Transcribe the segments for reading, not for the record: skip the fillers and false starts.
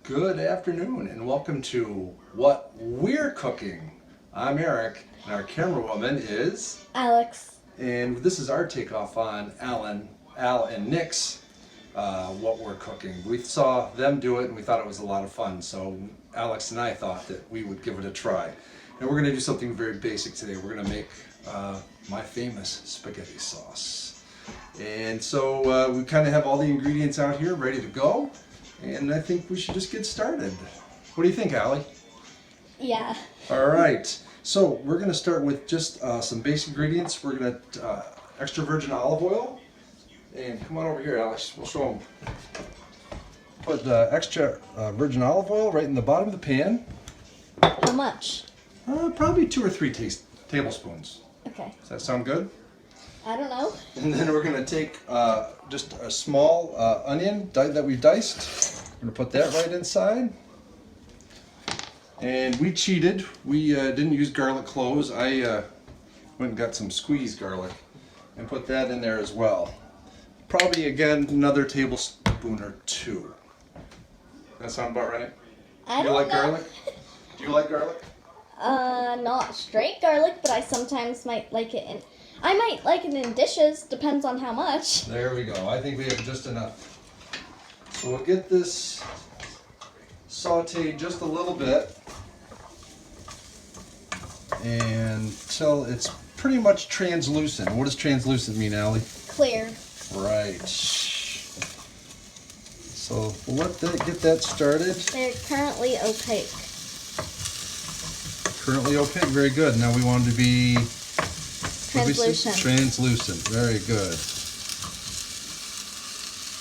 Good afternoon and welcome to What We're Cooking. I'm Eric and our camera woman is Alex. and this is our takeoff on Al and Nick's What We're Cooking. We saw them do it and we thought it was a lot of fun, so Alex and I thought that we would give it a try. And we're going to do something very basic today. We're going to make my famous spaghetti sauce. And so we kind of have all the ingredients out here ready to go. And I think we should just get started. What do you think, Allie? Yeah. All right. So we're going to start with just some basic ingredients. We're going to extra virgin olive oil. And come on over here, Alex. We'll show them. Put extra virgin olive oil right in the bottom of the pan. How much? Probably 2 or 3 tablespoons. Okay. Does that sound good? I don't know. And then we're going to take just a small onion that we've diced. We're going to put that right inside. And we cheated. We didn't use garlic cloves. I went and got some squeezed garlic and put that in there as well. Probably, again, another tablespoon or 2. That sound about right? I Do you don't like know. garlic? Do you like garlic? Not straight garlic, but I sometimes might like it in. I might like it in dishes. Depends on how much. There we go. I think we have just enough. So we'll get this sauteed just a little bit until it's pretty much translucent. What does translucent mean, Allie? Clear. Right. So we'll let that get that started. They're currently opaque. Currently opaque. Very good. Now we want it to be Translucent. Translucent. Very good.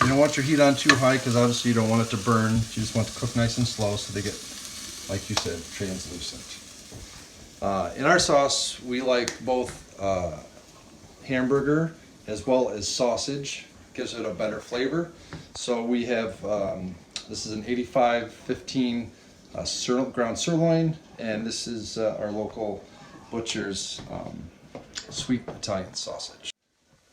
You don't want your heat on too high because obviously you don't want it to burn. You just want it to cook nice and slow so they get, like you said, translucent. In our sauce, we like both hamburger as well as sausage. Gives it a better flavor. So we have, this is an 85-15 ground sirloin, and this is our local butcher's sweet Italian sausage.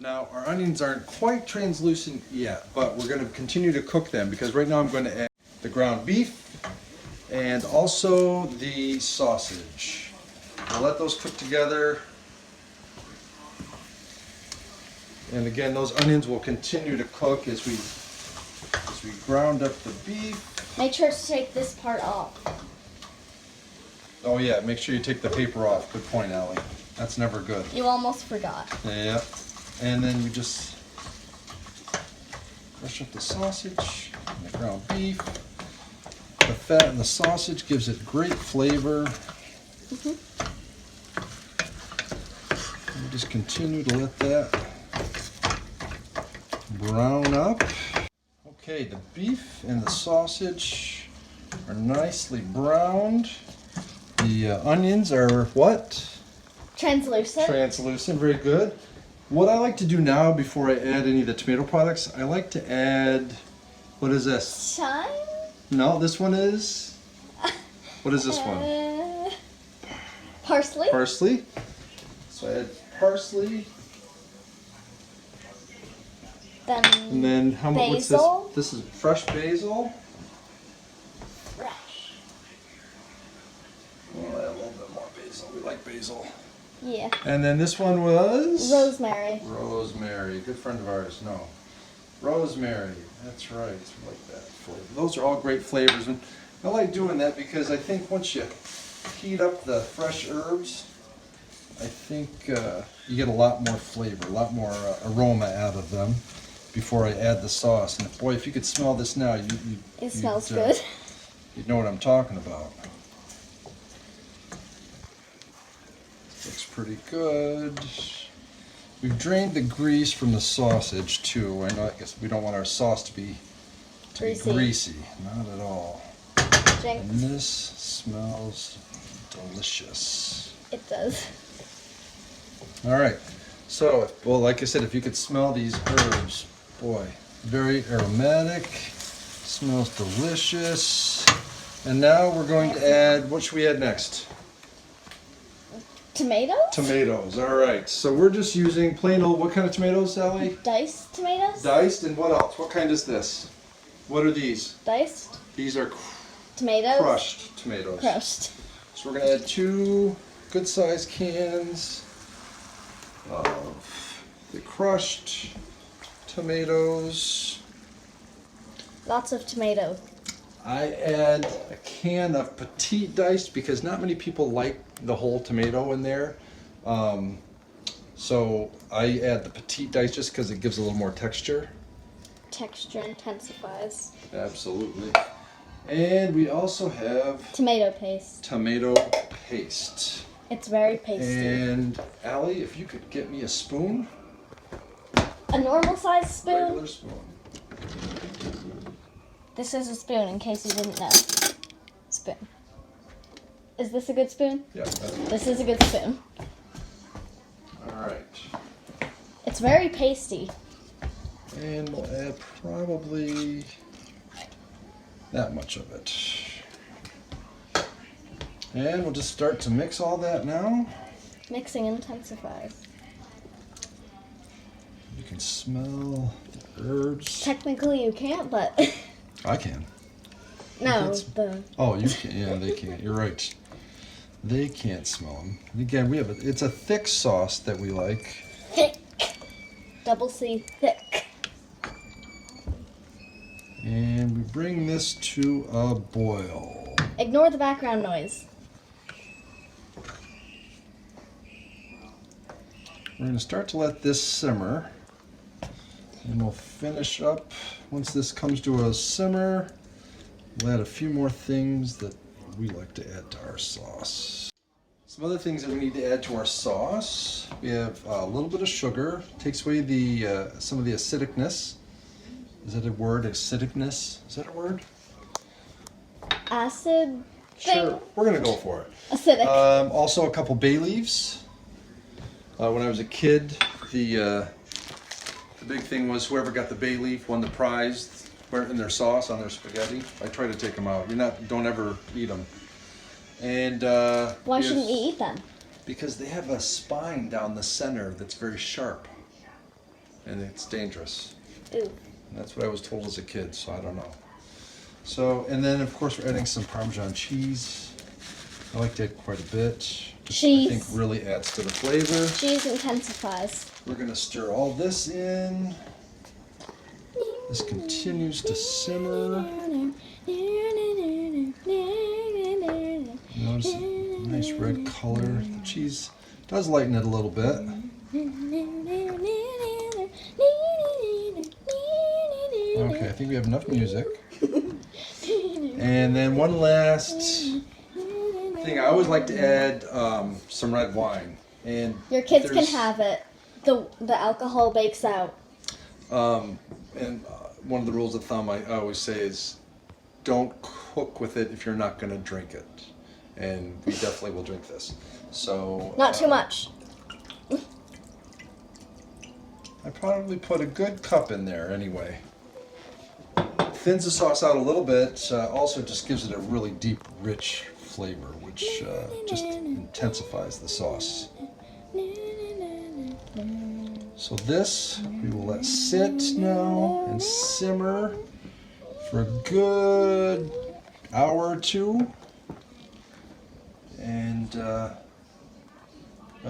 Now our onions aren't quite translucent yet, but we're going to continue to cook them because right now I'm going to add the ground beef and also the sausage. We'll let those cook together. And again, those onions will continue to cook as we ground up the beef. Make sure to take this part off. Oh yeah, make sure you take the paper off. Good point, Allie. That's never good. You almost forgot. Yeah. And then we just crush up the sausage and the ground beef. The fat in the sausage gives it great flavor. We just continue to let that brown up. Okay, the beef and the sausage are nicely browned. The onions are what? Translucent. Translucent, very good. What I like to do now before I add any of the tomato products, I like to add, what is this? Thyme? No, this one is, what is this one? Parsley. Parsley. So I add parsley. And then how much? What's this? Basil. This is fresh basil. Fresh. We'll add a little bit more basil. We like basil. Yeah. And then this one was? Rosemary. Rosemary. Good friend of ours. No. Rosemary. That's right. We like that flavor. Those are all great flavors. And I like doing that because I think once you heat up the fresh herbs, I think you get a lot more flavor, a lot more aroma out of them before I add the sauce. And boy, if you could smell this now, It smells good. You'd know what I'm talking about. Looks pretty good. We've drained the grease from the sausage too. I guess we don't want our sauce to be greasy. Not at all. Jinx. And this smells delicious. It does. All right. So, well, like I said, if you could smell these herbs, boy, very aromatic. Smells delicious. And now we're going to add, what should we add next? Tomatoes? Tomatoes, all right. So we're just using plain old, what kind of tomatoes, Sally? Diced tomatoes? Diced, and what else? What kind is this? What are these? Diced? These are Tomatoes. crushed tomatoes. Crushed. So we're gonna add 2 good-sized cans of the crushed tomatoes. Lots of tomato. I add a can of petite diced because not many people like the whole tomato in there. So I add the petite diced just because it gives a little more texture. Texture intensifies. Absolutely. And we also have Tomato paste. tomato paste. It's very pasty. And Allie, if you could get me a spoon. A normal sized spoon. Regular spoon. This is a spoon, in case you didn't know. Spoon. Is this a good spoon? Yeah. This is a good spoon. All right. It's very pasty. And we'll add probably that much of it. And we'll just start to mix all that now. Mixing intensifies. You can smell the herbs. Technically you can't, but I can. no. It's- The Oh, you can. Yeah, they can't. You're right. They can't smell them. And again, it's a thick sauce that we like. thick. Double C thick. And we bring this to a boil. Ignore the background noise. We're going to start to let this simmer. And we'll finish up. Once this comes to a simmer, we'll add a few more things that we like to add to our sauce. Some other things that we need to add to our sauce. We have a little bit of sugar. Takes away the some of the acidicness. Is that a word? Acidicness? Is that a word? Acid Sure. thing. We're going to go for it. Acidic. Also a couple bay leaves. When I was a kid, the big thing was whoever got the bay leaf won the prize in their sauce on their spaghetti. I try to take them out. Don't ever eat them. And Why shouldn't you eat them? because they have a spine down the center that's very sharp, and it's dangerous. Ooh. And that's what I was told as a kid, so I don't know. So, and then of course we're adding some Parmesan cheese. I like to add quite a bit. Cheese. I think really adds to the flavor. Cheese intensifies. We're gonna stir all this in. This continues to simmer. Notice a nice red color. The cheese does lighten it a little bit. Okay, I think we have enough music. And then one last thing, I always like to add some red wine. And Your kids can there's- have it. The alcohol bakes out. And one of the rules of thumb I always say is don't cook with it if you're not going to drink it. And we definitely will drink this. So Not too much. I probably put a good cup in there anyway. Thins the sauce out a little bit. Also just gives it a really deep, rich flavor, which just intensifies the sauce. So this we will let sit now and simmer for a good hour or two. And by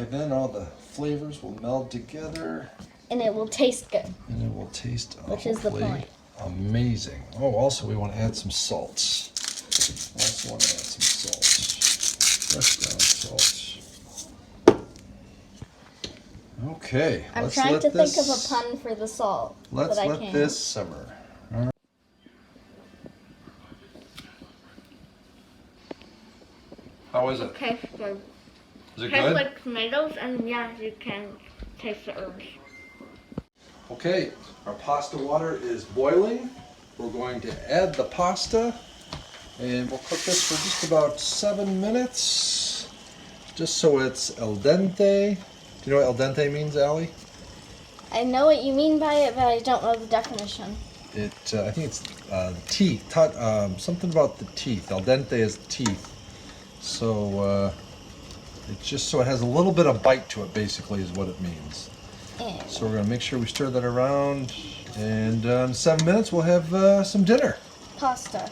then all the flavors will meld together And it will taste good. and it will taste Which is the hopefully point. amazing. Oh, also we want to add some salt. Also want to add some salt. Fresh ground salt. Okay. I'm let's trying let to this, think of a pun for the salt. Let's but I let can't. this simmer. All right. How is it? Tastes good. Is it Tastes good? like tomatoes, and yeah, you can taste the herbs. Okay, our pasta water is boiling. We're going to add the pasta, and we'll cook this for just about 7 minutes, just so it's al dente. Do you know what al dente means, Allie? I know what you mean by it, but I don't know the definition. I think it's teeth. Something about the teeth. Al dente is teeth. So it's just so it has a little bit of bite to it. Basically, is what it means. And So we're gonna make sure we stir that around, and in 7 minutes we'll have some dinner. pasta.